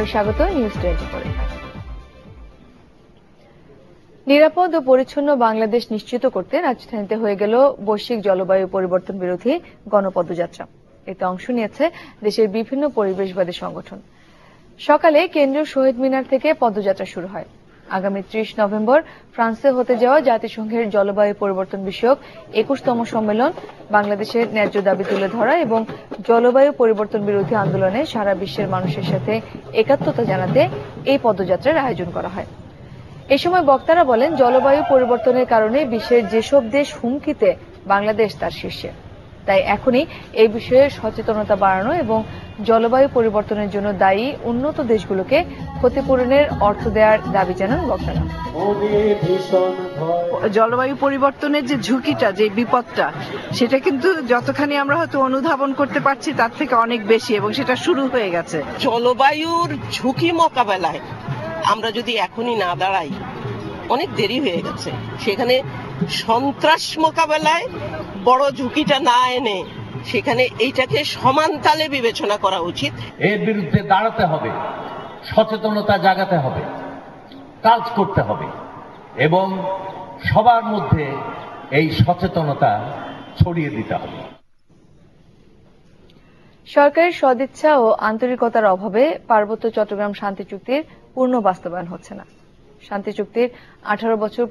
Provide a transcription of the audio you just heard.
আবারও স্বাগত নিউজ 24। নিরাপদ ও পরিচ্ছন্ন বাংলাদেশ নিশ্চিত করতে রাজধানীতে হয়ে গেল বৈশ্বিক জলবায়ু পরিবর্তন বিরোধী গণপদযাত্রা। এতে অংশ নিয়েছে দেশের বিভিন্ন পরিবেশবাদী সংগঠন। সকালে কেন্দ্রীয় শহীদ মিনার থেকে পদযাত্রা শুরু হয়। আগামী 30 নভেম্বর ফ্রান্সে হতে যাওয়া জাতিসংঘের জলবায়ু পরিবর্তন বিষয়ক 21তম সম্মেলন, বাংলাদেশের ন্যায্য দাবি তুলে ধরা এবং জলবায়ু পরিবর্তন বিরোধী আন্দোলনে সারা বিশ্বের মানুষের সাথে একাত্মতা জানাতে এই পদযাত্রার আয়োজন করা হয়। এ সময় বক্তারা বলেন, জলবায়ু পরিবর্তনের কারণে বিশ্বের যেসব দেশ হুমকিতে, বাংলাদেশ তার শীর্ষে। তাই এখনই এই বিষয়ে সচেতনতা বাড়ানো এবং জলবায়ু পরিবর্তনের জন্য দায়ী উন্নত দেশগুলোকে ক্ষতিপূরণের অর্থ দেওয়ার দাবি জানান বক্তারা। জলবায়ু পরিবর্তনের যে ঝুঁকিটা, যে বিপদটা, সেটা কিন্তু যতখানি আমরা হয়তো অনুধাবন করতে পারছি তার থেকে অনেক বেশি, এবং সেটা শুরু হয়ে গেছে। জলবায়ুর ঝুঁকি মোকাবেলায় আমরা যদি এখনই না দাঁড়াই, অনেক দেরি হয়ে গেছে। সেখানে সন্ত্রাস মোকাবেলায় বড় ঝুঁকিটা না এনে সেখানে এইটাকে সমান তালে বিবেচনা করা উচিত। এর বিরুদ্ধে দাঁড়াতে হবে, সচেতনতা জাগাতে হবে, কাজ করতে হবে এবং সবার মধ্যে এই সচেতনতা ছড়িয়ে দিতে হবে। সরকারের সদিচ্ছা ও আন্তরিকতার অভাবে পার্বত্য চট্টগ্রাম শান্তি চুক্তির পূর্ণ বাস্তবায়ন হচ্ছে না। শান্তি চুক্তির 18 বছর